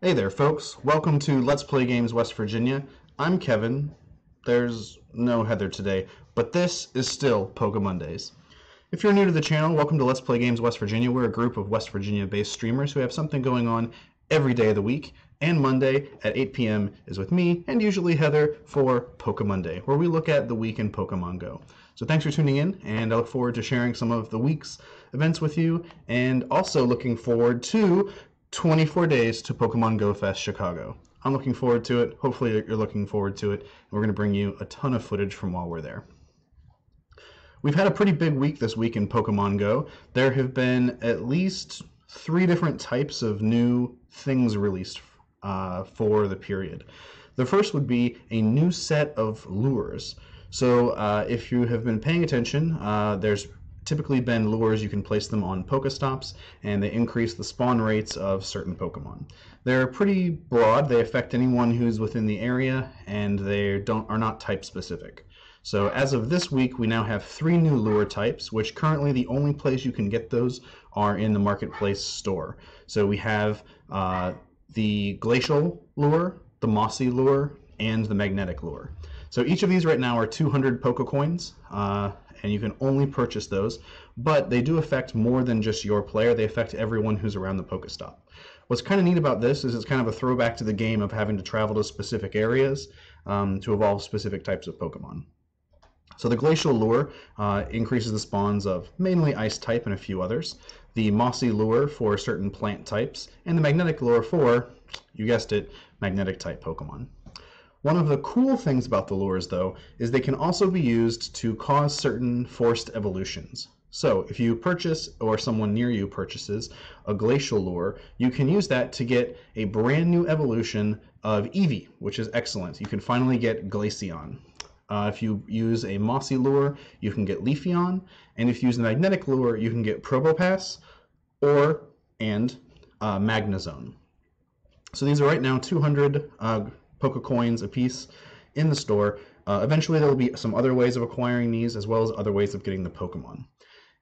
Hey there, folks. Welcome to Let's Play Games West Virginia. I'm Kevin. There's no Heather today, but this is still PokéMondays. If you're new to the channel, welcome to Let's Play Games West Virginia. We're a group of West Virginia-based streamers who have something going on every day of the week, and Monday at 8 p.m. is with me, and usually Heather, for PokéMonday, where we look at the week in Pokemon Go. So thanks for tuning in, and I look forward to sharing some of the week's events with you, and also looking forward to 24 days to Pokemon Go Fest Chicago. I'm looking forward to it. Hopefully you're looking forward to it. And we're going to bring you a ton of footage from while we're there. We've had a pretty big week this week in Pokemon Go. There have been at least 3 different types of new things released for the period. The first would be a new set of lures. So if you have been paying attention, there's typically been lures. You can place them on Pokestops, and they increase the spawn rates of certain Pokemon. They're pretty broad. They affect anyone who's within the area, and they are not type specific. So as of this week, we now have 3 new lure types, which currently the only place you can get those are in the Marketplace store. So we have the Glacial Lure, the Mossy Lure, and the Magnetic Lure. So each of these right now are 200 Pokecoins, and you can only purchase those, but they do affect more than just your player. They affect everyone who's around the Pokestop. What's kind of neat about this is it's kind of a throwback to the game of having to travel to specific areas to evolve specific types of Pokemon. So the Glacial Lure increases the spawns of mainly Ice type and a few others, the Mossy Lure for certain plant types, and the Magnetic Lure for, you guessed it, Magnetic type Pokemon. One of the cool things about the lures, though, is they can also be used to cause certain forced evolutions. So if you purchase, or someone near you purchases, a Glacial Lure, you can use that to get a brand new evolution of Eevee, which is excellent. You can finally get Glaceon. If you use a Mossy Lure, you can get Leafeon, and if you use the Magnetic Lure, you can get Probopass and Magnezone. So these are right now 200 Pokecoins a piece in the store. Eventually there will be some other ways of acquiring these, as well as other ways of getting the Pokemon.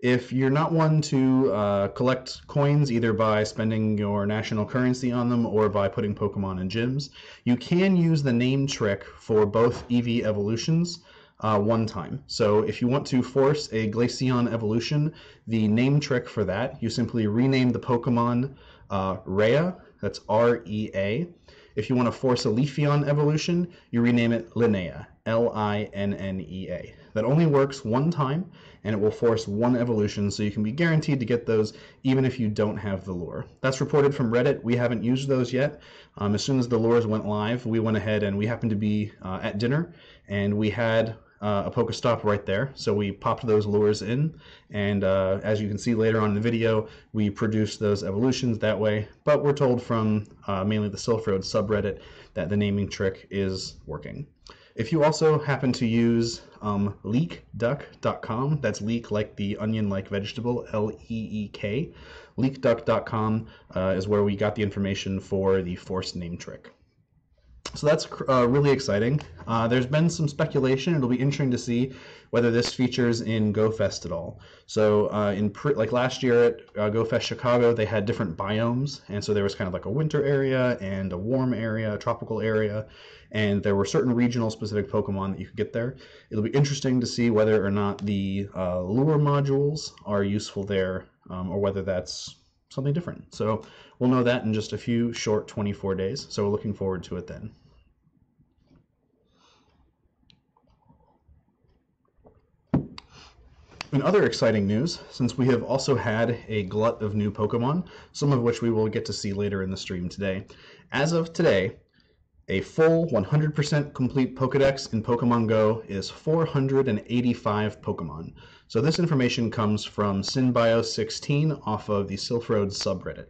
If you're not one to collect coins either by spending your national currency on them or by putting Pokemon in gyms, you can use the name trick for both Eevee evolutions one time. So if you want to force a Glaceon evolution, the name trick for that, you simply rename the Pokemon Rhea, that's R-E-A. If you want to force a Leafeon evolution, you rename it Linnea, L-I-N-N-E-A. That only works one time, and it will force one evolution, so you can be guaranteed to get those even if you don't have the lure. That's reported from Reddit. We haven't used those yet. As soon as the lures went live, we went ahead and we happened to be at dinner, and we had a Pokestop right there, so we popped those lures in, and as you can see later on in the video, we produced those evolutions that way, but we're told from mainly the Silph Road subreddit that the naming trick is working. If you also happen to use leekduck.com, that's leek like the onion-like vegetable, L-E-E-K, leekduck.com is where we got the information for the forced name trick. So that's really exciting. There's been some speculation. It'll be interesting to see whether this features in GoFest at all. So like last year at GoFest Chicago, they had different biomes, and so there was kind of like a winter area and a warm area, a tropical area, and there were certain regional specific Pokemon that you could get there. It'll be interesting to see whether or not the lure modules are useful there, or whether that's something different. So we'll know that in just a few short 24 days, so we're looking forward to it then. In other exciting news, since we have also had a glut of new Pokemon, some of which we will get to see later in the stream today, as of today, a full 100% complete Pokedex in Pokemon Go is 485 Pokemon. So this information comes from SynBio16 off of the Silph Road subreddit.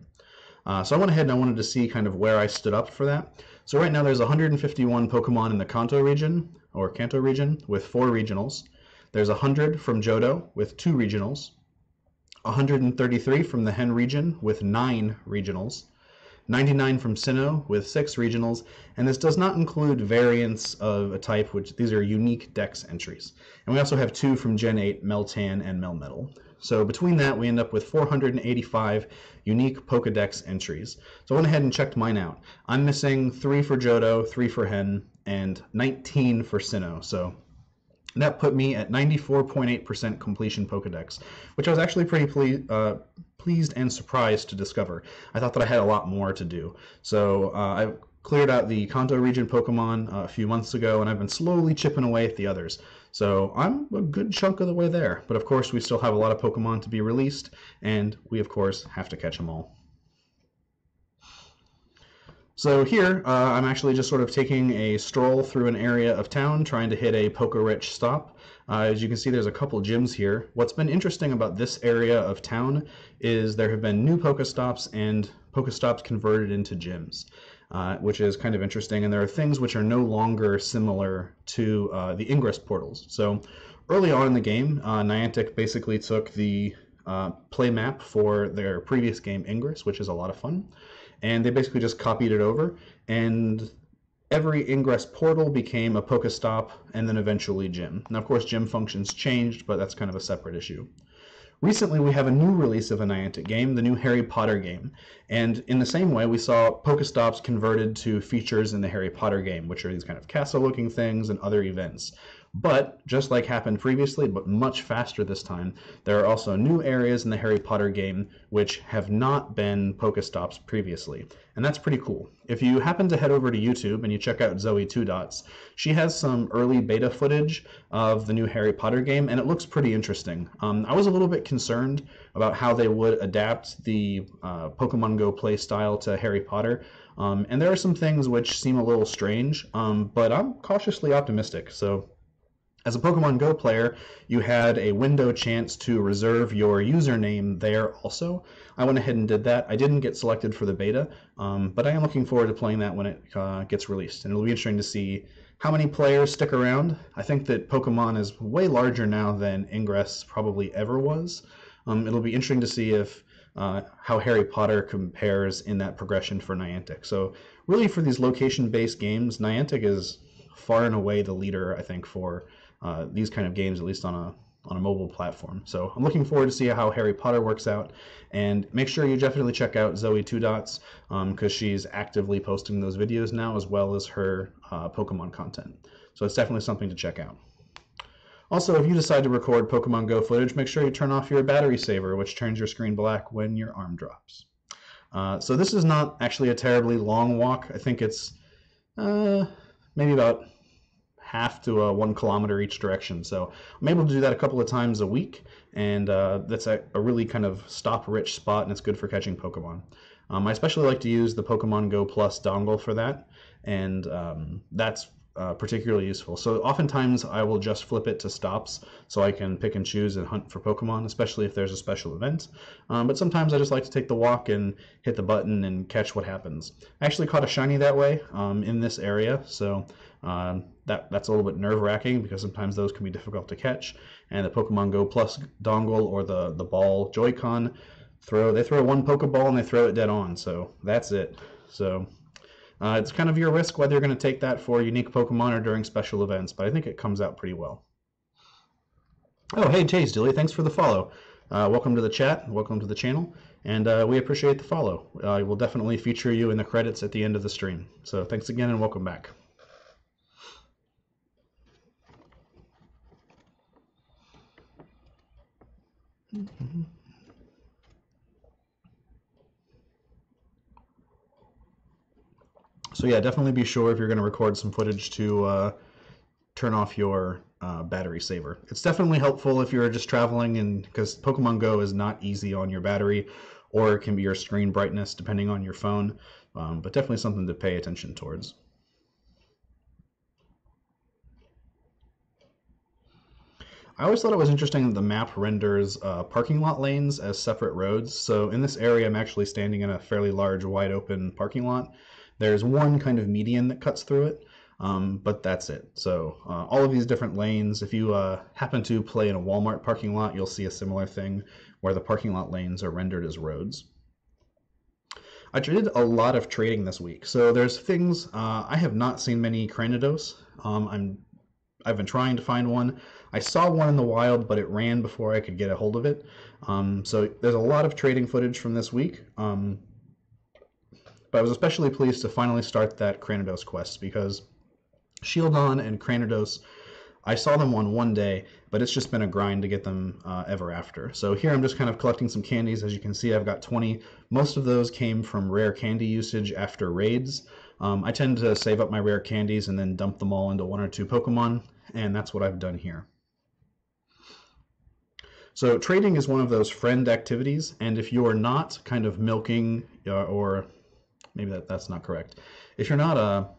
So I went ahead and I wanted to see kind of where I stood up for that. So right now there's 151 Pokemon in the Kanto region, with 4 regionals. There's 100 from Johto with 2 regionals, 133 from the Hen region with 9 regionals, 99 from Sinnoh with 6 regionals, and this does not include variants of a type, which these are unique dex entries. And we also have 2 from Gen 8, Meltan and Melmetal. So between that, we end up with 485 unique Pokedex entries. So I went ahead and checked mine out. I'm missing 3 for Johto, 3 for Hen, and 19 for Sinnoh. So that put me at 94.8% completion Pokedex, which I was actually pretty pleased and surprised to discover. I thought that I had a lot more to do. So I cleared out the Kanto region Pokemon a few months ago, and I've been slowly chipping away at the others. So I'm a good chunk of the way there. But of course, we still have a lot of Pokemon to be released, and we of course have to catch them all. So here, I'm actually just sort of taking a stroll through an area of town, trying to hit a Poke-rich stop. As you can see, there's a couple gyms here. What's been interesting about this area of town is there have been new Pokestops and Pokestops converted into gyms, which is kind of interesting. And there are things which are no longer similar to the Ingress portals. So early on in the game, Niantic basically took the play map for their previous game Ingress, which is a lot of fun. And they basically just copied it over, and every Ingress portal became a Pokestop and then eventually gym. Now, of course, gym functions changed, but that's kind of a separate issue. Recently, we have a new release of a Niantic game, the new Harry Potter game. And in the same way, we saw Pokestops converted to features in the Harry Potter game, which are these kind of castle-looking things and other events. But, just like happened previously, but much faster this time, there are also new areas in the Harry Potter game which have not been Pokestops previously. And that's pretty cool. If you happen to head over to YouTube and you check out Zoe 2 Dots, she has some early beta footage of the new Harry Potter game, and it looks pretty interesting. I was a little bit concerned about how they would adapt the Pokemon Go play style to Harry Potter. And there are some things which seem a little strange, but I'm cautiously optimistic. So, as a Pokemon Go player, you had a window chance to reserve your username there also. I went ahead and did that. I didn't get selected for the beta, but I am looking forward to playing that when it gets released. And it'll be interesting to see how many players stick around. I think that Pokemon is way larger now than Ingress probably ever was. It'll be interesting to see if how Harry Potter compares in that progression for Niantic. So really for these location-based games, Niantic is far and away the leader, I think, for these kind of games, at least on a mobile platform. So I'm looking forward to see how Harry Potter works out, and make sure you definitely check out Zoe 2 Dots because she's actively posting those videos now as well as her Pokemon content. So it's definitely something to check out. Also, if you decide to record Pokemon Go footage, make sure you turn off your battery saver, which turns your screen black when your arm drops. So this is not actually a terribly long walk. I think it's maybe about half to 1 kilometer each direction. So I'm able to do that a couple of times a week, and that's a really kind of stop-rich spot, and it's good for catching Pokemon. I especially like to use the Pokemon Go Plus dongle for that, and that's particularly useful. So oftentimes I will just flip it to stops so I can pick and choose and hunt for Pokemon, especially if there's a special event. But sometimes I just like to take the walk and hit the button and catch what happens. I actually caught a shiny that way in this area, so that's a little bit nerve-wracking because sometimes those can be difficult to catch. And the Pokemon Go Plus dongle or the ball Joy-Con, they throw one Pokeball and they throw it dead on, so that's it. So it's kind of your risk whether you're going to take that for unique Pokemon or during special events, but I think it comes out pretty well. Oh, hey, Chase Dilly, thanks for the follow. Welcome to the chat, welcome to the channel, and we appreciate the follow. We'll definitely feature you in the credits at the end of the stream. So thanks again and welcome back. So yeah, definitely be sure if you're going to record some footage to turn off your battery saver. It's definitely helpful if you're just traveling, and because Pokemon Go is not easy on your battery, or it can be your screen brightness depending on your phone, but definitely something to pay attention towards. I always thought it was interesting that the map renders parking lot lanes as separate roads. So in this area, I'm actually standing in a fairly large, wide open parking lot. There's one kind of median that cuts through it, but that's it. So all of these different lanes, if you happen to play in a Walmart parking lot, you'll see a similar thing where the parking lot lanes are rendered as roads. I did a lot of trading this week. So there's things, I have not seen many Cranidos. I've been trying to find one. I saw one in the wild, but it ran before I could get a hold of it. So there's a lot of trading footage from this week. But I was especially pleased to finally start that Cranidos quest because Shieldon and Cranidos, I saw them on one day, but it's just been a grind to get them ever after. So here I'm just kind of collecting some candies. As you can see, I've got 20. Most of those came from rare candy usage after raids. I tend to save up my rare candies and then dump them all into 1 or 2 Pokemon, and that's what I've done here. So trading is one of those friend activities, and if you're not kind of milking, or maybe that's not correct. If you're not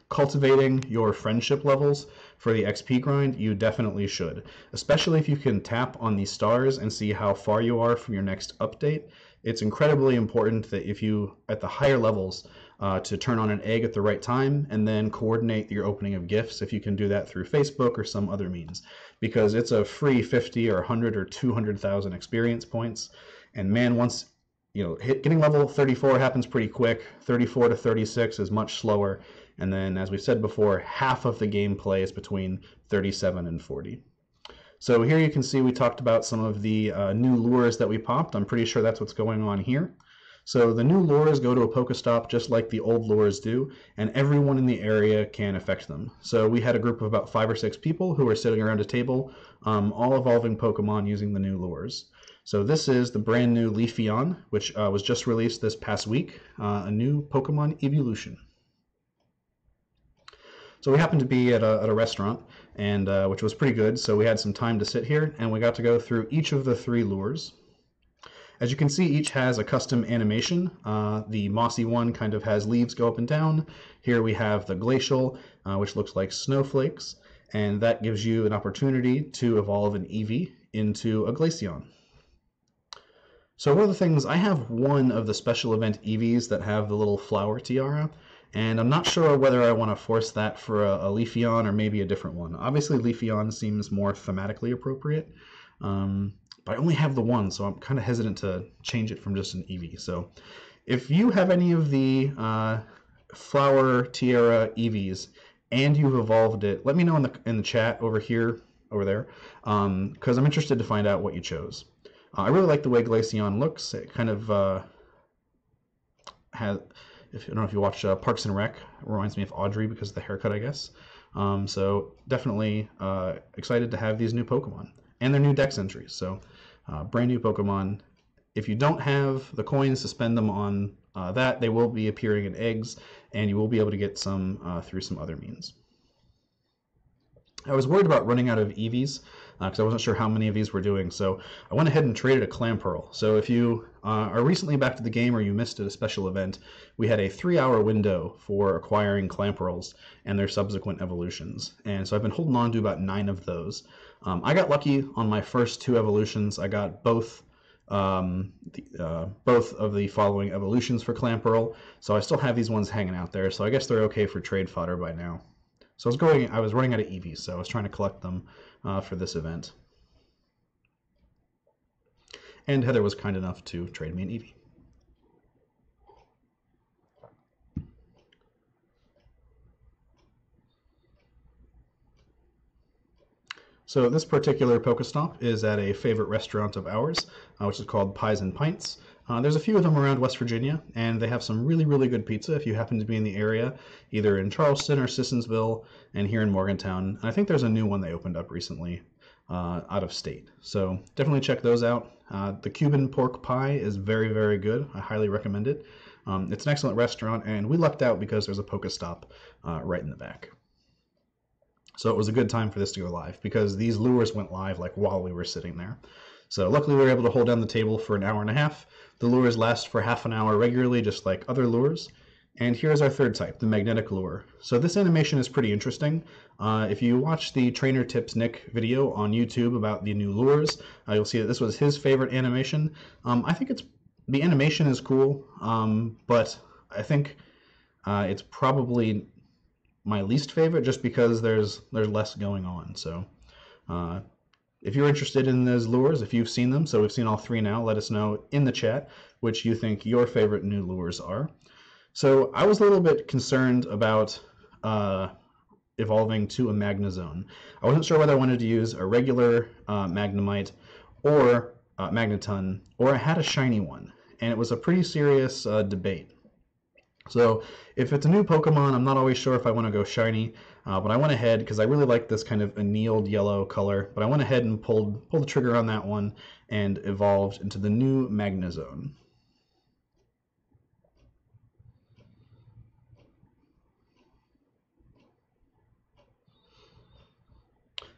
cultivating your friendship levels for the XP grind, you definitely should, especially if you can tap on these stars and see how far you are from your next update. It's incredibly important that if you, at the higher levels, to turn on an egg at the right time and then coordinate your opening of gifts if you can do that through Facebook or some other means, because it's a free 50 or 100 or 200,000 experience points. And man, once getting level 34 happens pretty quick. 34 to 36 is much slower. And then, as we said before, half of the gameplay is between 37 and 40. So here you can see we talked about some of the new lures that we popped. I'm pretty sure that's what's going on here. So the new lures go to a Pokestop just like the old lures do, and everyone in the area can affect them. So we had a group of about 5 or 6 people who were sitting around a table, all evolving Pokemon using the new lures. So this is the brand new Leafeon, which was just released this past week, a new Pokemon evolution. So we happened to be at a restaurant, and which was pretty good, so we had some time to sit here, and we got to go through each of the 3 lures. As you can see, each has a custom animation. The mossy one kind of has leaves go up and down. Here we have the glacial, which looks like snowflakes, and that gives you an opportunity to evolve an Eevee into a Glaceon. So one of the things, I have one of the special event Eevees that have the little flower tiara, and I'm not sure whether I want to force that for a Leafeon or maybe a different one. Obviously Leafeon seems more thematically appropriate, but I only have the one, so I'm kind of hesitant to change it from just an Eevee. So if you have any of the flower tiara Eevees and you've evolved it, let me know in the chat over there, because I'm interested to find out what you chose. I really like the way Glaceon looks. It kind of has, I don't know if you watch Parks and Rec, it reminds me of Audrey because of the haircut, I guess. So definitely excited to have these new Pokemon and their new Dex entries. So brand new Pokemon. If you don't have the coins to spend them on that, they will be appearing in eggs, and you will be able to get some through some other means. I was worried about running out of Eevees because I wasn't sure how many of these we're doing, so I went ahead and traded a Clamperl. So if you are recently back to the game or you missed a special event, we had a 3-hour window for acquiring Clamperls and their subsequent evolutions, and so I've been holding on to about 9 of those. I got lucky on my first 2 evolutions. I got both of the following evolutions for Clamperl, so I still have these ones hanging out there, so I guess they're okay for trade fodder by now. So I was running out of Eevees, so I was trying to collect them for this event. And Heather was kind enough to trade me an Eevee. So this particular Pokestop is at a favorite restaurant of ours, which is called Pies and Pints. There's a few of them around West Virginia, and they have some really, really good pizza if you happen to be in the area, either in Charleston or Sissonsville, and here in Morgantown. And I think there's a new one they opened up recently out of state. So definitely check those out. The Cuban pork pie is very, very good. I highly recommend it. It's an excellent restaurant, and we lucked out because there's a Pokestop right in the back. So it was a good time for this to go live because these lures went live like while we were sitting there. So luckily we were able to hold down the table for an hour and a half. The lures last for half an hour regularly, just like other lures. And here's our third type, the magnetic lure. So this animation is pretty interesting. If you watch the Trainer Tips Nick video on YouTube about the new lures, you'll see that this was his favorite animation. I think the animation is cool, but I think it's probably my least favorite just because there's less going on. So if you're interested in those lures, if you've seen them, so we've seen all 3 now, let us know in the chat which you think your favorite new lures are. So I was a little bit concerned about evolving to a Magnezone. I wasn't sure whether I wanted to use a regular Magnemite or Magneton, or I had a shiny one, and it was a pretty serious debate. So if it's a new Pokemon, I'm not always sure if I want to go shiny, but I went ahead because I really like this kind of annealed yellow color, but I went ahead and pulled the trigger on that one and evolved into the new Magnezone.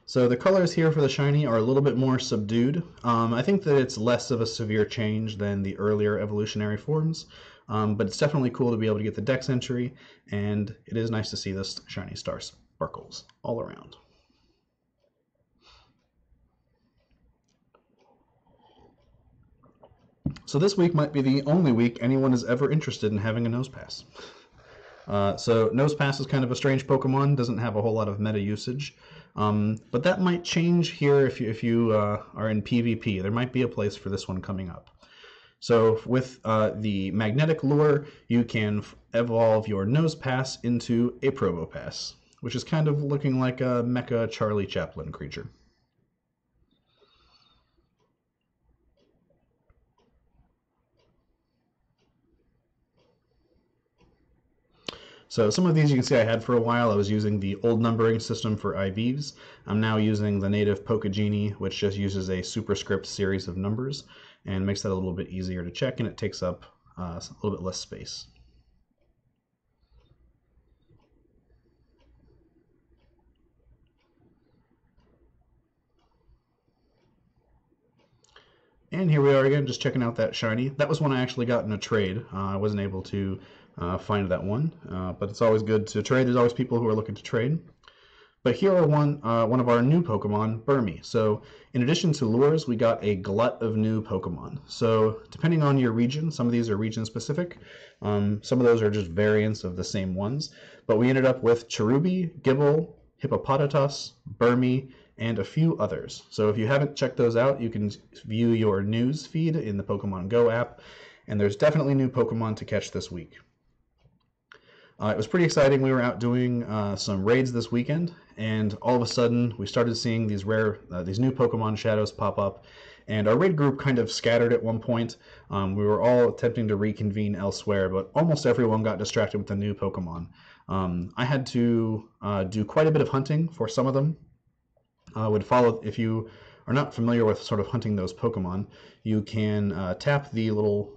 So the colors here for the shiny are a little bit more subdued. I think that it's less of a severe change than the earlier evolutionary forms, but it's definitely cool to be able to get the Dex entry, and it is nice to see this shiny star sparkles all around. So this week might be the only week anyone is ever interested in having a Nosepass. So Nosepass is kind of a strange Pokemon, doesn't have a whole lot of meta usage, but that might change here if you are in PvP. There might be a place for this one coming up. So with the Magnetic Lure, you can evolve your Nosepass into a Probopass, which is kind of looking like a Mecha Charlie Chaplin creature. So some of these you can see I had for a while. I was using the old numbering system for IVs. I'm now using the native PokéGenie, which just uses a superscript series of numbers and makes that a little bit easier to check, and it takes up a little bit less space. And here we are again, just checking out that shiny. That was one I actually got in a trade. I wasn't able to find that one, but it's always good to trade. There's always people who are looking to trade. But here are one of our new Pokemon, Burmy. So in addition to lures, we got a glut of new Pokemon. So depending on your region, some of these are region specific. Some of those are just variants of the same ones. But we ended up with Cherubi, Gible, Hippopotamus, Burmy, and a few others. So if you haven't checked those out, you can view your news feed in the Pokemon Go app, and there's definitely new Pokemon to catch this week. It was pretty exciting. We were out doing some raids this weekend, and all of a sudden we started seeing these these new Pokemon shadows pop up, and our raid group kind of scattered at one point. We were all attempting to reconvene elsewhere, but almost everyone got distracted with the new Pokemon. I had to do quite a bit of hunting for some of them. Would follow, if you are not familiar with sort of hunting those Pokemon, you can tap the little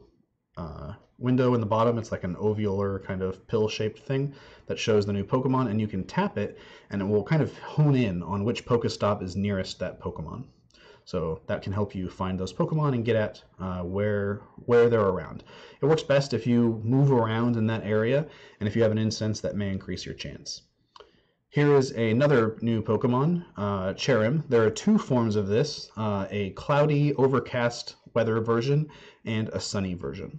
window in the bottom. It's like an ovular kind of pill-shaped thing that shows the new Pokemon, and you can tap it, and it will kind of hone in on which Pokestop is nearest that Pokemon. So that can help you find those Pokemon and get at where they're around. It works best if you move around in that area, and if you have an incense, that may increase your chance. Here is another new Pokemon, Cherim. There are two forms of this, a cloudy, overcast weather version and a sunny version.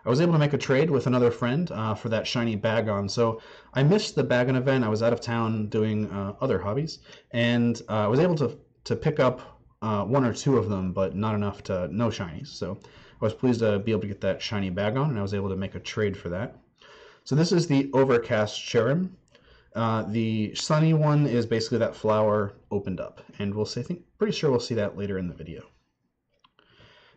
I was able to make a trade with another friend for that shiny Bagon. So I missed the Bagon event. I was out of town doing other hobbies, and I was able to pick up one or two of them, but not enough to no shinies. So I was pleased to be able to get that shiny Bagon, and I was able to make a trade for that. So this is the overcast Cherim. The sunny one is basically that flower opened up, and pretty sure we'll see that later in the video.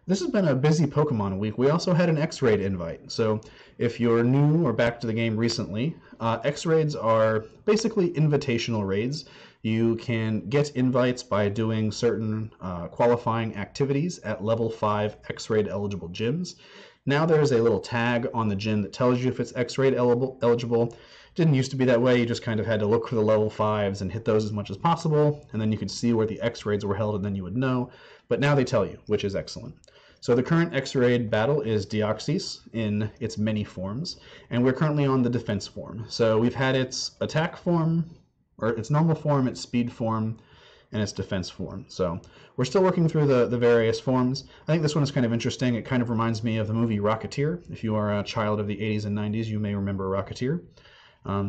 This has been a busy Pokemon week. We also had an X-Raid invite. So if you're new or back to the game recently, X-Raids are basically invitational raids. You can get invites by doing certain qualifying activities at level 5 X-Raid eligible gyms. Now there's a little tag on the gym that tells you if it's X-Raid eligible. Didn't used to be that way. You just kind of had to look for the level 5s and hit those as much as possible, and then you could see where the X-Raids were held, and then you would know. But now they tell you, which is excellent. So the current X-Raid battle is Deoxys in its many forms, and we're currently on the defense form. So we've had its attack form, or its normal form, its speed form, and its defense form. So we're still working through the various forms. I think this one is kind of interesting. It kind of reminds me of the movie Rocketeer. If you are a child of the 80s and 90s, you may remember Rocketeer.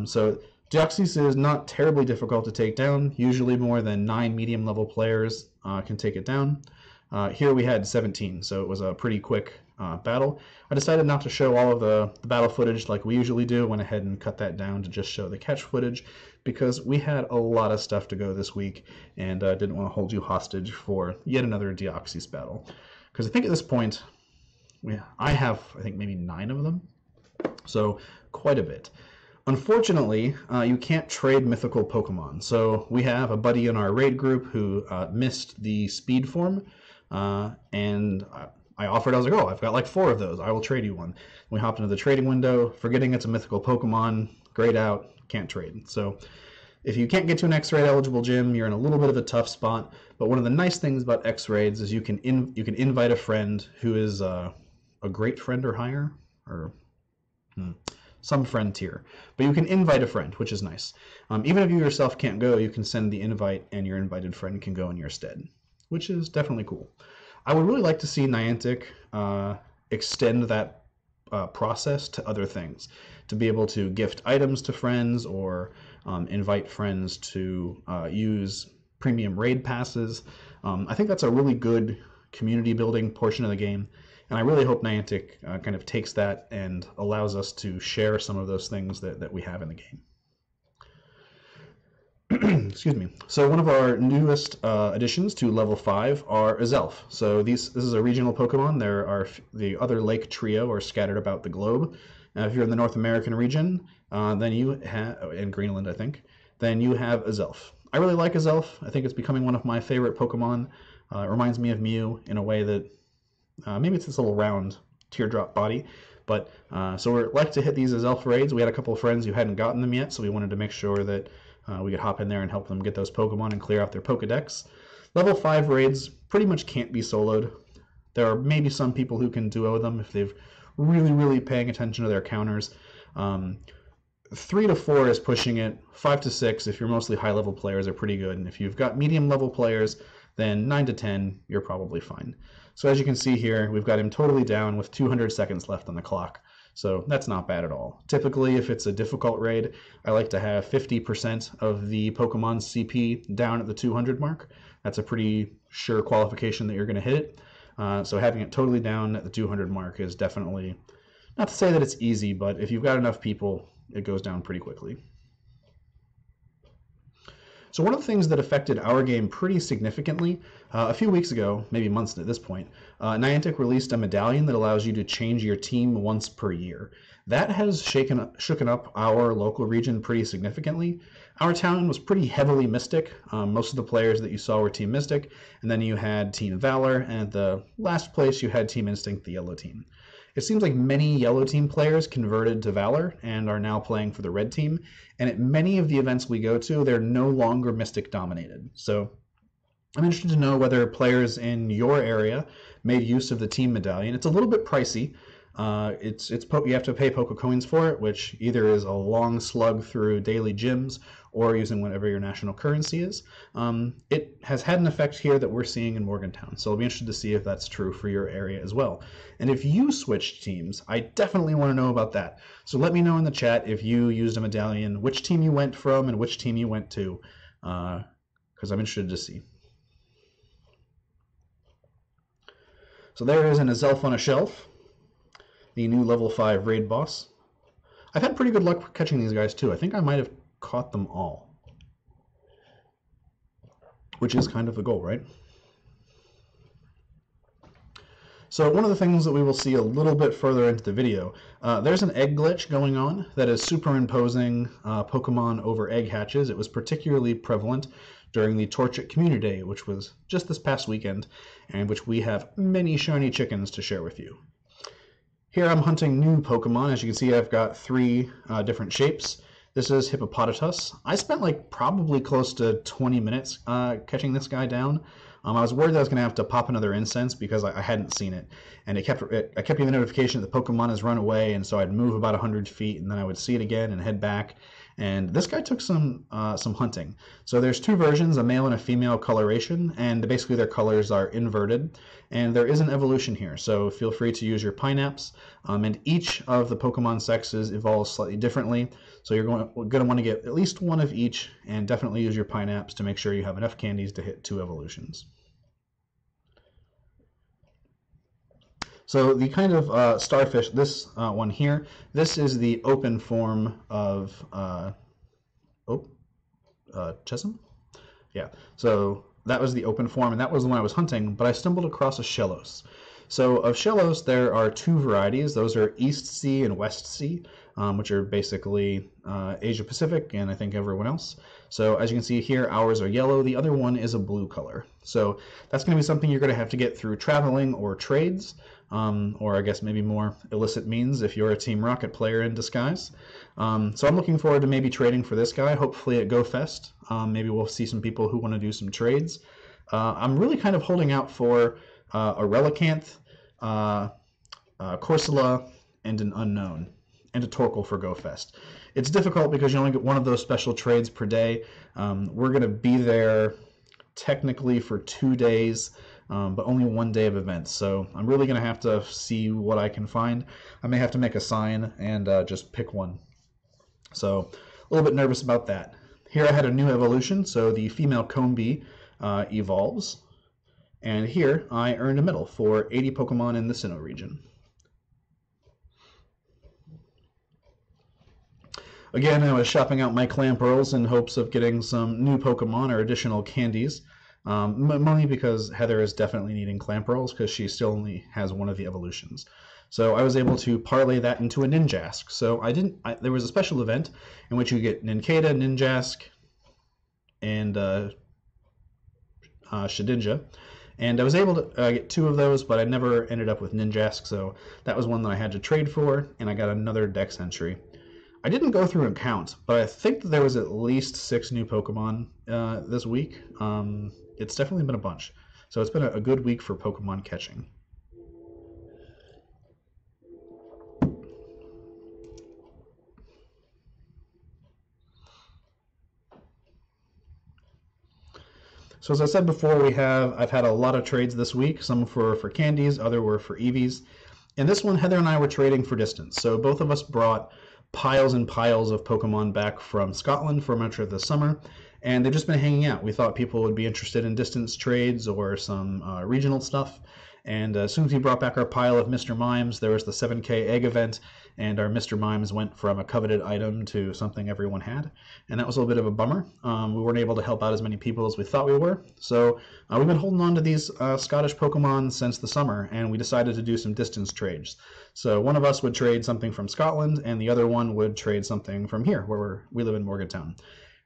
So Deoxys is not terribly difficult to take down. Usually more than 9 medium level players can take it down. Here we had 17, so it was a pretty quick battle. I decided not to show all of the battle footage like we usually do. Went ahead and cut that down to just show the catch footage because we had a lot of stuff to go this week and didn't want to hold you hostage for yet another Deoxys battle. Because I think at this point, I have, I think, maybe 9 of them. So quite a bit. Unfortunately, you can't trade mythical Pokemon. So we have a buddy in our raid group who missed the speed form, and I offered, I was like, oh, I've got like 4 of those. I will trade you one. We hopped into the trading window, forgetting it's a mythical Pokemon, grayed out, can't trade. So if you can't get to an X-Raid eligible gym, you're in a little bit of a tough spot. But one of the nice things about X-Raids is you can invite a friend who is a great friend or higher, or some friend tier. But you can invite a friend, which is nice. Even if you yourself can't go, you can send the invite and your invited friend can go in your stead, which is definitely cool. I would really like to see Niantic extend that process to other things, to be able to gift items to friends or invite friends to use premium raid passes. I think that's a really good community building portion of the game. And I really hope Niantic kind of takes that and allows us to share some of those things that we have in the game. Excuse me. So one of our newest additions to level 5 are Azelf. So this is a regional Pokemon. There are the other Lake Trio are scattered about the globe. If you're in the North American region, then you have, in Greenland, I think, then you have Azelf. I really like Azelf. I think it's becoming one of my favorite Pokemon. It reminds me of Mew in a way that maybe it's this little round teardrop body. But so we're like to hit these Azelf raids. We had a couple of friends who hadn't gotten them yet, so we wanted to make sure that we could hop in there and help them get those Pokemon and clear out their Pokedex. Level 5 raids pretty much can't be soloed. There are maybe some people who can duo them if they've really paying attention to their counters. 3 to 4 is pushing it. 5 to 6, if you're mostly high-level players, are pretty good. And if you've got medium-level players, then 9 to 10, you're probably fine. So as you can see here, we've got him totally down with 200 seconds left on the clock. So that's not bad at all. Typically, if it's a difficult raid, I like to have 50% of the Pokemon's CP down at the 200 mark. That's a pretty sure qualification that you're going to hit it. So having it totally down at the 200 mark is definitely, not to say that it's easy, but if you've got enough people, it goes down pretty quickly. So one of the things that affected our game pretty significantly, a few weeks ago, maybe months at this point, Niantic released a medallion that allows you to change your team once per year. That has shooken up our local region pretty significantly. Our town was pretty heavily Mystic. Most of the players that you saw were Team Mystic, and then you had Team Valor, and at the last place you had Team Instinct, the yellow team. It seems like many yellow team players converted to Valor and are now playing for the red team, and at many of the events we go to, they're no longer Mystic dominated. So I'm interested to know whether players in your area made use of the team medallion. It's a little bit pricey. You have to pay Poke Coins for it, which either is a long slug through daily gyms or using whatever your national currency is. It has had an effect here that we're seeing in Morgantown, so I'll be interested to see if that's true for your area as well. And if you switched teams, I definitely want to know about that. So let me know in the chat if you used a medallion, which team you went from and which team you went to, because I'm interested to see. So there is an Azelf on a shelf, the new level 5 raid boss. I've had pretty good luck catching these guys too. I think I might have caught them all, which is kind of the goal, right? So one of the things that we will see a little bit further into the video, there's an egg glitch going on that is superimposing Pokemon over egg hatches. It was particularly prevalent during the Torchic Community Day, which was just this past weekend, and which we have many shiny chickens to share with you. Here I'm hunting new Pokemon. As you can see, I've got 3 different shapes. This is Hippopotamus. I spent like probably close to 20 minutes catching this guy down. I was worried that I was going to have to pop another incense because I hadn't seen it. And I kept getting the notification that the Pokemon has run away, and so I'd move about 100 feet, and then I would see it again and head back. And this guy took some hunting. So there's 2 versions, a male and a female coloration, and basically their colors are inverted. And there is an evolution here, so feel free to use your Pineapps. And each of the Pokemon sexes evolves slightly differently, so you're going to want to get at least 1 of each, and definitely use your Pineapps to make sure you have enough candies to hit 2 evolutions. So the kind of starfish, this one here, this is the open form of chesum? Yeah, so that was the open form, and that was the one I was hunting, but I stumbled across a Shellos. So of Shellos, there are two varieties. Those are East Sea and West Sea, which are basically Asia Pacific and I think everyone else. So as you can see here, ours are yellow. The other one is a blue color. So that's going to be something you're going to have to get through traveling or trades, or I guess maybe more illicit means if you're a Team Rocket player in disguise. So I'm looking forward to maybe trading for this guy, hopefully at GoFest. Maybe we'll see some people who want to do some trades. I'm really kind of holding out for a Relicanth, Corsola, and an Unknown, and a Torkoal for GoFest. It's difficult because you only get one of those special trades per day. We're going to be there technically for 2 days, but only 1 day of events. So I'm really going to have to see what I can find. I may have to make a sign and just pick one. So a little bit nervous about that. Here I had a new evolution, so the female Combee evolves. And here I earned a medal for 80 Pokemon in the Sinnoh region. Again, I was shopping out my clan pearls in hopes of getting some new Pokemon or additional candies. Mainly because Heather is definitely needing clan pearls because she still only has one of the evolutions. So I was able to parlay that into a Ninjask. So there was a special event in which you get Nincada, Ninjask, and Shedinja. And I was able to get 2 of those, but I never ended up with Ninjask, so that was one that I had to trade for, and I got another Dex entry. I didn't go through and count, but I think that there was at least 6 new Pokemon this week. It's definitely been a bunch. So it's been a good week for Pokemon catching. So as I said before, I've had a lot of trades this week. Some for candies, other were for EVs. And this one, Heather and I were trading for distance. So both of us brought piles and piles of Pokemon back from Scotland for much of the summer, and they've just been hanging out. We thought people would be interested in distance trades or some regional stuff. And as soon as we brought back our pile of Mr. Mimes, there was the 7K egg event, and our Mr. Mimes went from a coveted item to something everyone had. And that was a little bit of a bummer. We weren't able to help out as many people as we thought we were. So we've been holding on to these Scottish Pokemon since the summer, and we decided to do some distance trades. So one of us would trade something from Scotland, and the other one would trade something from here, where we live in Morgantown.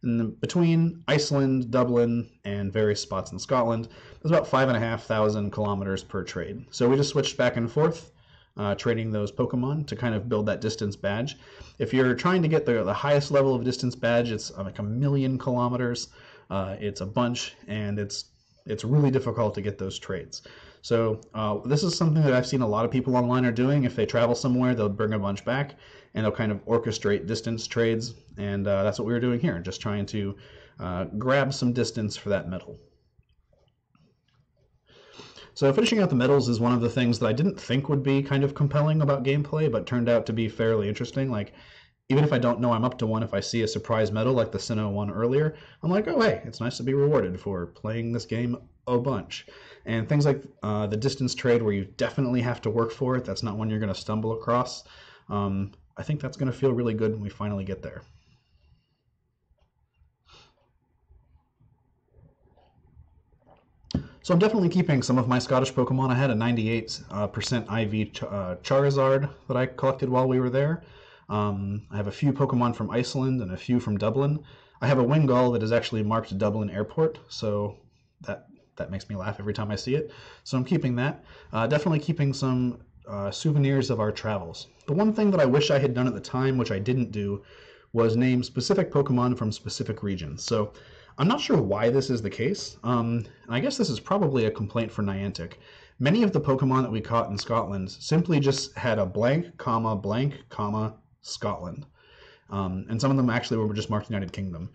And between Iceland, Dublin, and various spots in Scotland, there's about 5,500 kilometers per trade. So we just switched back and forth, trading those Pokemon to kind of build that distance badge. If you're trying to get the highest level of distance badge, it's like 1,000,000 kilometers. It's a bunch, and it's really difficult to get those trades. So this is something that I've seen a lot of people online are doing. If they travel somewhere, they'll bring a bunch back, and they'll kind of orchestrate distance trades, and that's what we were doing here, just trying to grab some distance for that medal. So finishing out the medals is one of the things that I didn't think would be kind of compelling about gameplay, but turned out to be fairly interesting. Like, even if I don't know I'm up to one, if I see a surprise medal like the Sinnoh one earlier, I'm like, oh hey, it's nice to be rewarded for playing this game a bunch. And things like the distance trade where you definitely have to work for it, that's not one you're going to stumble across. I think that's going to feel really good when we finally get there. So I'm definitely keeping some of my Scottish Pokemon. I had a 98% IV Charizard that I collected while we were there. I have a few Pokemon from Iceland and a few from Dublin. I have a Wingull that is actually marked Dublin Airport, so that makes me laugh every time I see it. So I'm keeping that. Definitely keeping some souvenirs of our travels. The one thing that I wish I had done at the time, which I didn't do, was name specific Pokemon from specific regions. So I'm not sure why this is the case. And I guess this is probably a complaint for Niantic. Many of the Pokemon that we caught in Scotland simply just had a blank, comma, Scotland. And some of them actually were just marked United Kingdom,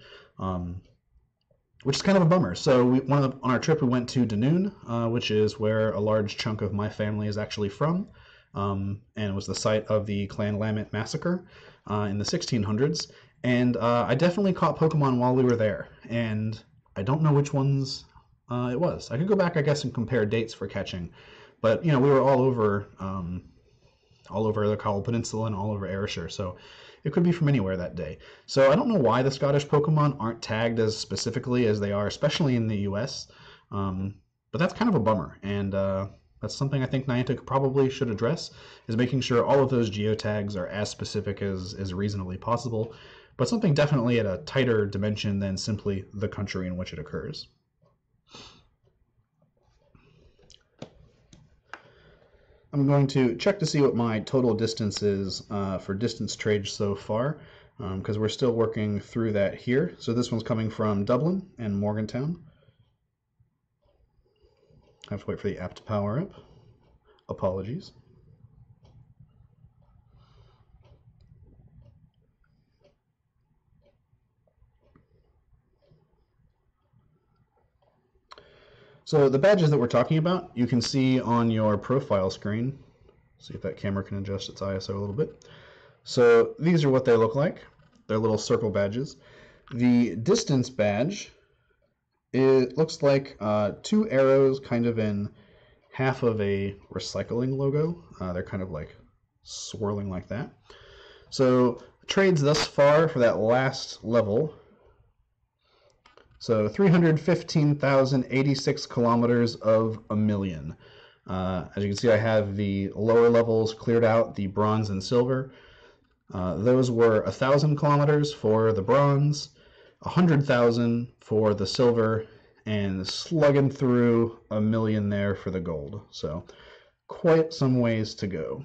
which is kind of a bummer. So on our trip we went to Dunoon, which is where a large chunk of my family is actually from, and it was the site of the Clan Lammet massacre in the 1600s. And I definitely caught Pokemon while we were there, and I don't know which ones it was. I could go back, I guess, and compare dates for catching, But, you know, we were all over the Cowal Peninsula and all over Ayrshire, so it could be from anywhere that day. So I don't know why the Scottish Pokemon aren't tagged as specifically as they are, especially in the US, but that's kind of a bummer, and that's something I think Niantic probably should address, is making sure all of those geotags are as specific as reasonably possible, but something definitely at a tighter dimension than simply the country in which it occurs. I'm going to check to see what my total distance is for distance trade so far, because we're still working through that here. So this one's coming from Dublin and Morgantown. I have to wait for the app to power up. Apologies. So the badges that we're talking about, you can see on your profile screen. See if that camera can adjust its ISO a little bit. So these are what they look like. They're little circle badges. The distance badge, it looks like 2 arrows kind of in half of a recycling logo. They're kind of like swirling like that. So trades thus far for that last level. So 315,086 kilometers of a million. As you can see, I have the lower levels cleared out, the bronze and silver. Those were 1,000 kilometers for the bronze, 100,000 for the silver, and slugging through a million there for the gold. So quite some ways to go.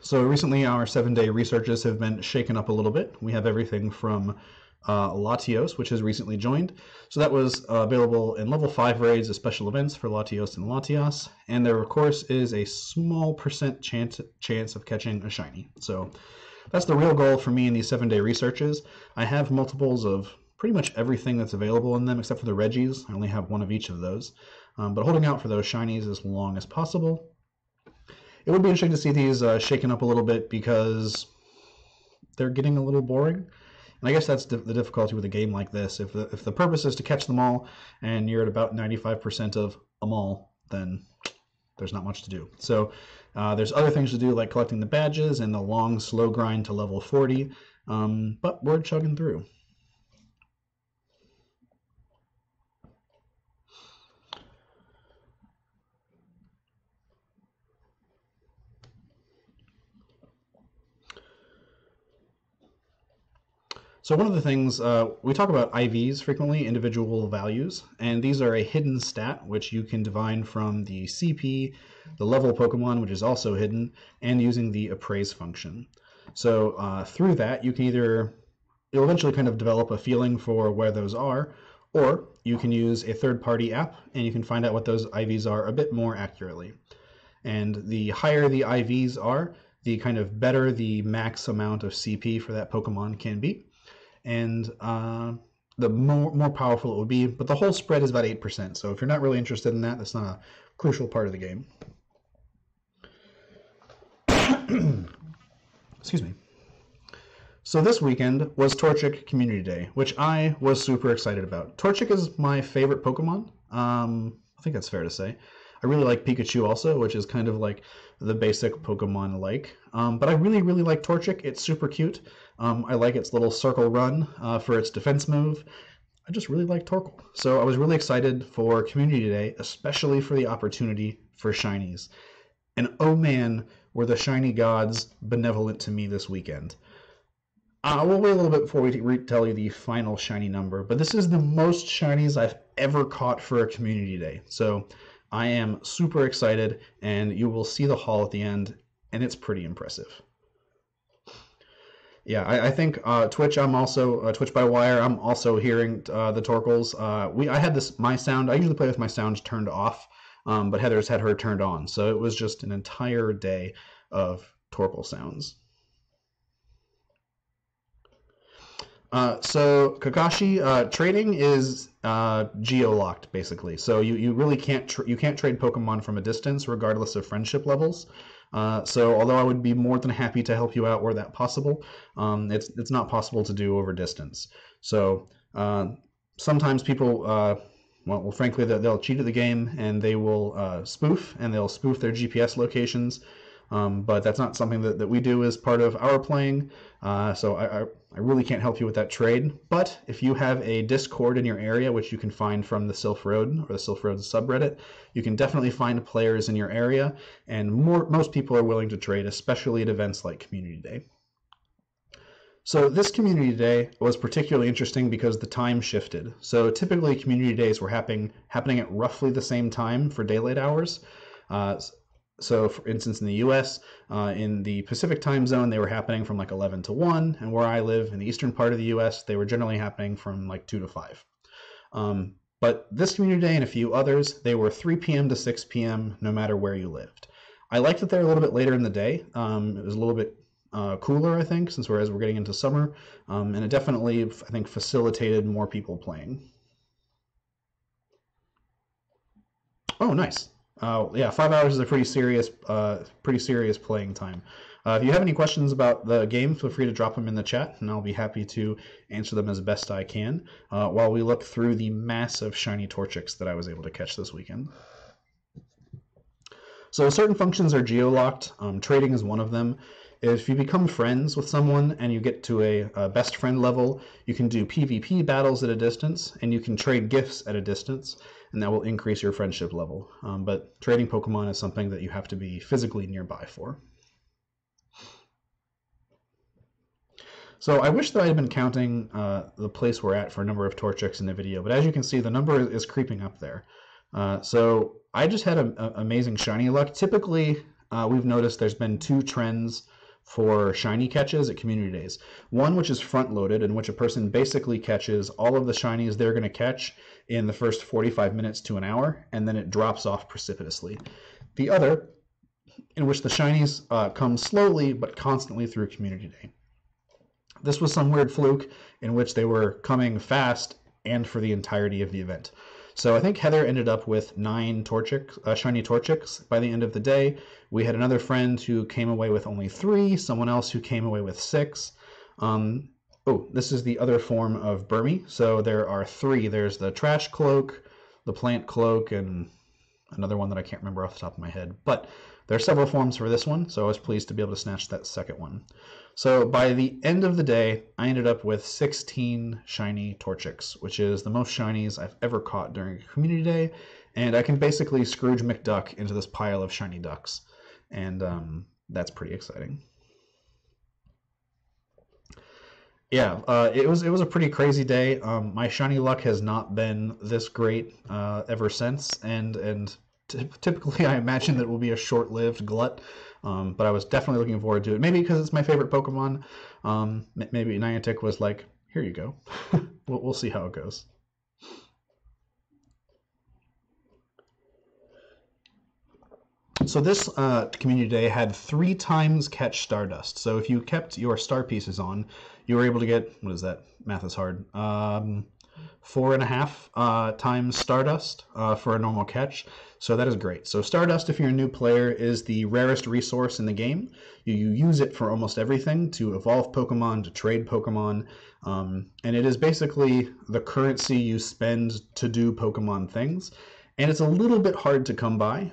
So recently our 7-day researches have been shaken up a little bit. We have everything from Latios, which has recently joined. So that was available in level 5 raids as special events for Latios and Latias. And there, of course, is a small % chance of catching a shiny. So that's the real goal for me in these 7-day researches. I have multiples of pretty much everything that's available in them except for the Reggies. I only have one of each of those. But holding out for those shinies as long as possible. It would be interesting to see these shaken up a little bit because they're getting a little boring. And I guess that's the difficulty with a game like this. If the purpose is to catch them all and you're at about 95% of them all, then there's not much to do. So there's other things to do like collecting the badges and the long, slow grind to level 40, but we're chugging through. So one of the things, we talk about IVs frequently, individual values, and these are a hidden stat which you can divine from the CP, the level Pokemon, which is also hidden, and using the appraise function. So through that, you can you'll eventually kind of develop a feeling for where those are, or you can use a third-party app and you can find out what those IVs are a bit more accurately. And the higher the IVs are, the kind of better the max amount of CP for that Pokemon can be. And the more powerful it will be, but the whole spread is about 8%. So if you're not really interested in that, that's not a crucial part of the game. Excuse me. So this weekend was Torchic Community Day, which I was super excited about. Torchic is my favorite Pokemon. I think that's fair to say. I really like Pikachu also, which is kind of like the basic Pokemon-like. But I really, really like Torchic. It's super cute. I like its little circle run for its defense move. I just really like Torkoal. So I was really excited for Community Day, especially for the opportunity for shinies. And oh man, were the shiny gods benevolent to me this weekend. We'll wait a little bit before we tell you the final shiny number, but this is the most shinies I've ever caught for a Community Day. So I am super excited, and you will see the haul at the end, and it's pretty impressive. Yeah, I think Twitch. I'm also Twitch by wire. I'm also hearing the Torkoals. I had my sound. I usually play with my sound turned off, but Heather's had her turned on, so it was just an entire day of Torkoal sounds. So Kakashi trading is geo-locked basically. So you really can't trade Pokemon from a distance regardless of friendship levels. So although I would be more than happy to help you out were that possible, it's not possible to do over distance. So sometimes people, well, frankly, they'll cheat at the game and they will spoof, and they'll spoof their GPS locations. But that's not something that we do as part of our playing. So I really can't help you with that trade. But if you have a Discord in your area, which you can find from the Sylph Road or the Sylph Road subreddit, you can definitely find players in your area, and most people are willing to trade, especially at events like Community Day. So this Community Day was particularly interesting because the time shifted. So typically Community Days were happening at roughly the same time for daylight hours. So for instance, in the US, in the Pacific time zone, they were happening from like 11 to 1. And where I live in the eastern part of the US, they were generally happening from like 2 to 5. But this Community Day and a few others, they were 3 p.m. to 6 p.m. no matter where you lived. I liked that they're a little bit later in the day. It was a little bit cooler, I think, since we're getting into summer. And it definitely, I think, facilitated more people playing. Oh, nice. Yeah, 5 hours is a pretty serious playing time. If you have any questions about the game, feel free to drop them in the chat, and I'll be happy to answer them as best I can while we look through the massive shiny Torchics that I was able to catch this weekend. So certain functions are geo-locked. Trading is one of them. If you become friends with someone and you get to a best friend level, you can do PvP battles at a distance, and you can trade gifts at a distance, and that will increase your friendship level. But trading Pokemon is something that you have to be physically nearby for. So I wish that I had been counting the place we're at for a number of Torchics in the video, but as you can see, the number is creeping up there. So I just had amazing shiny luck. Typically, we've noticed there's been 2 trends for shiny catches at Community Days. One which is front-loaded, in which a person basically catches all of the shinies they're going to catch in the first 45 minutes to an hour, and then it drops off precipitously. The other, in which the shinies come slowly but constantly through Community Day. This was some weird fluke in which they were coming fast and for the entirety of the event. So I think Heather ended up with 9 shiny Torchics by the end of the day. We had another friend who came away with only 3, someone else who came away with 6. Oh, this is the other form of Burmy. So there are 3. There's the Trash Cloak, the Plant Cloak, and another one that I can't remember off the top of my head. But there are several forms for this one, so I was pleased to be able to snatch that second one. So by the end of the day, I ended up with 16 shiny Torchics, which is the most shinies I've ever caught during a Community Day, and I can basically Scrooge McDuck into this pile of shiny ducks, and that's pretty exciting. Yeah, it was a pretty crazy day. My shiny luck has not been this great ever since, and typically I imagine that it will be a short-lived glut. But I was definitely looking forward to it. Maybe because it's my favorite Pokemon. Maybe Niantic was like, here you go. We'll see how it goes. So this Community Day had 3 times catch Stardust. So if you kept your star pieces on, you were able to get, what is that? Math is hard. 4.5 times Stardust for a normal catch. So that is great. So Stardust, if you're a new player, is the rarest resource in the game. You use it for almost everything, to evolve Pokemon, to trade Pokemon, and it is basically the currency you spend to do Pokemon things. And it's a little bit hard to come by.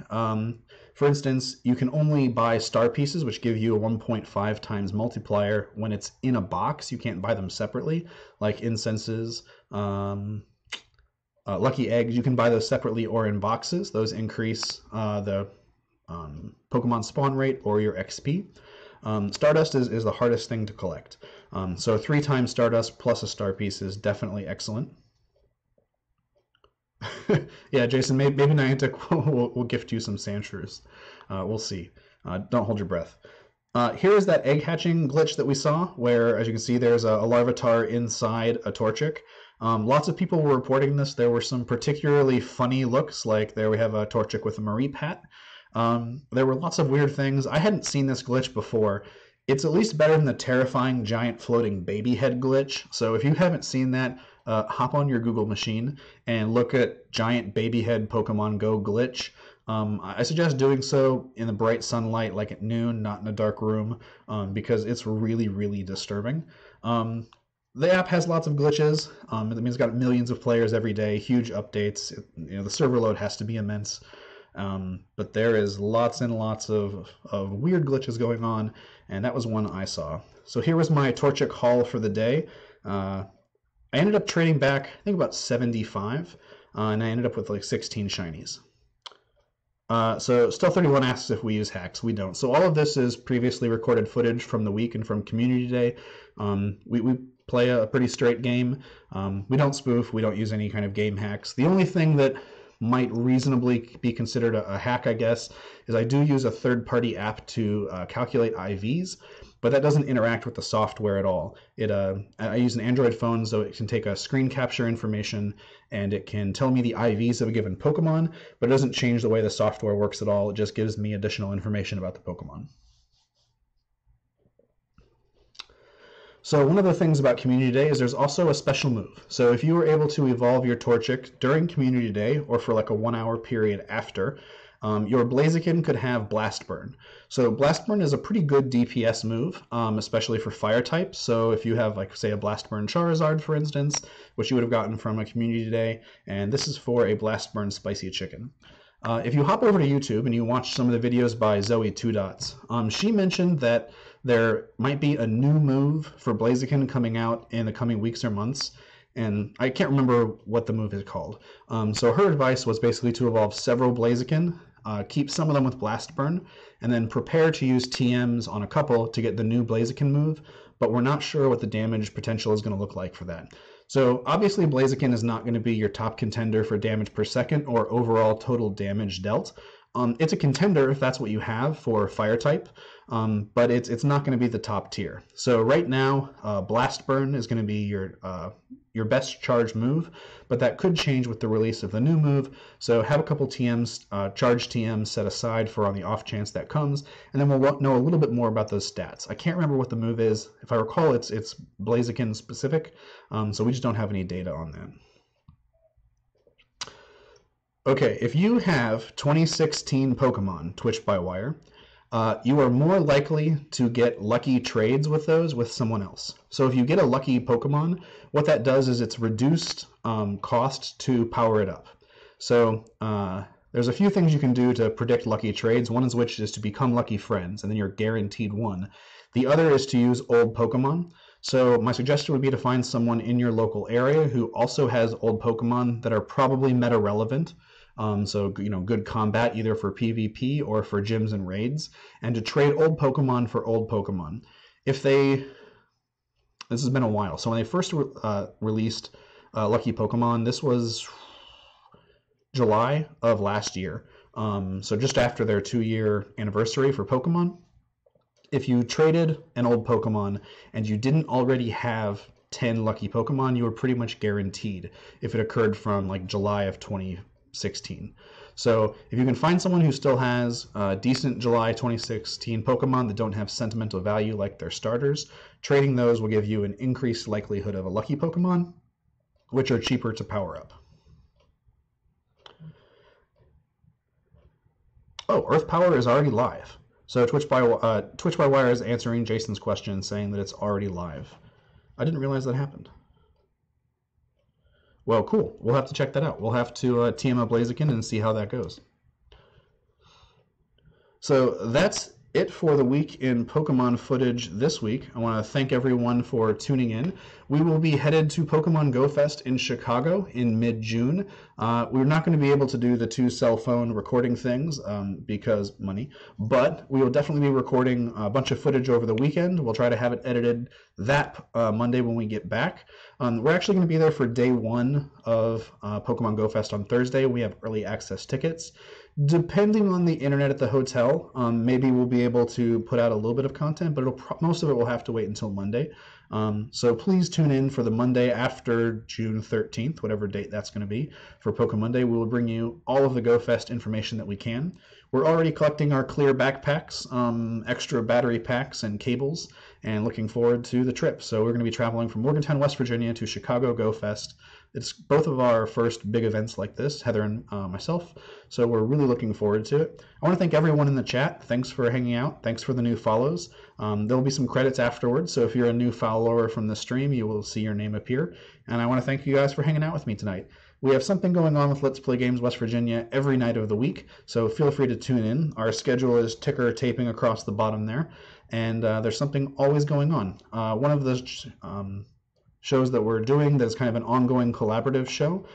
For instance, you can only buy star pieces, which give you a 1.5 times multiplier when it's in a box. You can't buy them separately, like incenses, lucky eggs. You can buy those separately or in boxes. Those increase the Pokemon spawn rate or your XP. Stardust is the hardest thing to collect. So 3 times Stardust plus a star piece is definitely excellent. Yeah, Jason, maybe Niantic will gift you some Sandshrews. We'll see. Don't hold your breath. Here is that egg hatching glitch that we saw, where, as you can see, there's a Larvitar inside a Torchic. Lots of people were reporting this. There were some particularly funny looks, like there we have a Torchic with a Mareep hat. There were lots of weird things. I hadn't seen this glitch before. It's at least better than the terrifying giant floating baby head glitch. So if you haven't seen that, hop on your Google machine and look at giant baby head Pokemon Go glitch. I suggest doing so in the bright sunlight, like at noon, not in a dark room, because it's really, really disturbing. The app has lots of glitches. It means it's got millions of players every day, huge updates. The server load has to be immense. But there is lots and lots of weird glitches going on, and that was one I saw. So here was my Torchic haul for the day. I ended up trading back, I think about 75, and I ended up with like 16 shinies. So Stealth31 asks if we use hacks. We don't. So all of this is previously recorded footage from the week and from Community Day. We play a pretty straight game. We don't spoof. We don't use any kind of game hacks. The only thing that might reasonably be considered a hack, I guess, is I do use a third-party app to calculate IVs, but that doesn't interact with the software at all. I use an Android phone, so it can take a screen capture information and it can tell me the IVs of a given Pokemon, but it doesn't change the way the software works at all. It just gives me additional information about the Pokemon. So one of the things about Community Day is there's also a special move. So if you were able to evolve your Torchic during Community Day, or for like a 1 hour period after, your Blaziken could have Blast Burn. So Blast Burn is a pretty good DPS move, especially for fire types. So if you have, like, say, a Blast Burn Charizard, for instance, which you would have gotten from a Community Day, and this is for a Blast Burn Spicy Chicken. If you hop over to YouTube and you watch some of the videos by Zoe 2 Dots, she mentioned that there might be a new move for Blaziken coming out in the coming weeks or months, and I can't remember what the move is called. So her advice was basically to evolve several Blaziken, keep some of them with Blast Burn, and then prepare to use TMs on a couple to get the new Blaziken move, but we're not sure what the damage potential is going to look like for that. So obviously Blaziken is not going to be your top contender for damage per second or overall total damage dealt. It's a contender if that's what you have for fire type, but it's not going to be the top tier. So right now, Blast Burn is going to be your best charge move, but that could change with the release of the new move. So have a couple TMs, charge TMs set aside for on the off chance that comes, and then we'll know a little bit more about those stats. I can't remember what the move is. If I recall, it's Blaziken specific, so we just don't have any data on that. Okay, if you have 2016 Pokemon Twitch by Wire, you are more likely to get lucky trades with those with someone else. So if you get a lucky Pokemon, what that does is it's reduced cost to power it up. So there's a few things you can do to predict lucky trades. One is which is to become lucky friends, and then you're guaranteed one. The other is to use old Pokemon. So my suggestion would be to find someone in your local area who also has old Pokemon that are probably meta relevant. So, good combat either for PvP or for gyms and raids, and to trade old Pokemon for old Pokemon. This has been a while. So when they first released Lucky Pokemon, this was July of last year. So just after their 2-year anniversary for Pokemon. If you traded an old Pokemon and you didn't already have 10 Lucky Pokemon, you were pretty much guaranteed if it occurred from like July of 2016. So if you can find someone who still has decent July 2016 Pokemon that don't have sentimental value like their starters, trading those will give you an increased likelihood of a lucky Pokemon, which are cheaper to power up. Oh, Earth Power is already live. So Twitch by Wire is answering Jason's question, saying that it's already live. I didn't realize that happened. Well, cool. We'll have to check that out. We'll have to TM a Blaziken and see how that goes. So that's it for the week in Pokemon footage this week. I want to thank everyone for tuning in. We will be headed to Pokemon Go Fest in Chicago in mid-June. We're not going to be able to do the 2 cell phone recording things because money, but we will definitely be recording a bunch of footage over the weekend. We'll try to have it edited that Monday when we get back. We're actually going to be there for day 1 of Pokemon Go Fest on Thursday. We have early access tickets. Depending on the internet at the hotel, maybe we'll be able to put out a little bit of content, but most of it will have to wait until Monday. So please tune in for the Monday after June 13th, whatever date that's going to be, for PokéMonday. We will bring you all of the Go Fest information that we can. We're already collecting our clear backpacks, extra battery packs and cables, and looking forward to the trip. So we're going to be traveling from Morgantown, West Virginia to Chicago Go Fest. It's both of our first big events like this, Heather and myself, so we're really looking forward to it. I want to thank everyone in the chat. Thanks for hanging out. Thanks for the new follows. There'll be some credits afterwards, so if you're a new follower from the stream, you will see your name appear. And I want to thank you guys for hanging out with me tonight. We have something going on with Let's Play Games West Virginia every night of the week, so feel free to tune in. Our schedule is ticker taping across the bottom there, and there's something always going on. One of the shows that we're doing that's kind of an ongoing collaborative show.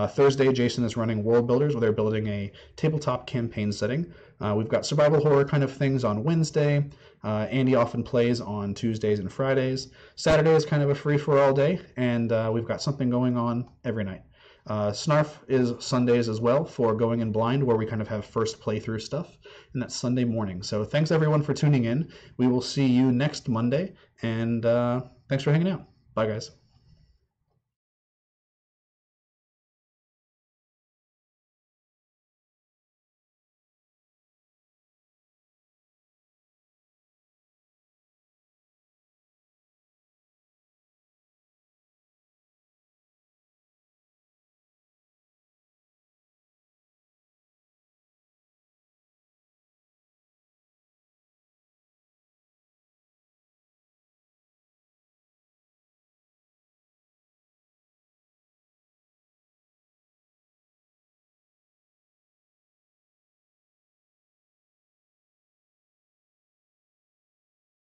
Thursday, Jason is running World Builders, where they're building a tabletop campaign setting. We've got survival horror kind of things on Wednesday. Andy often plays on Tuesdays and Fridays. Saturday is kind of a free-for-all day, and we've got something going on every night. Snarf is Sundays as well for Going in Blind, where we kind of have first playthrough stuff, and that's Sunday morning. So thanks everyone for tuning in. We will see you next Monday, and thanks for hanging out. Bye guys.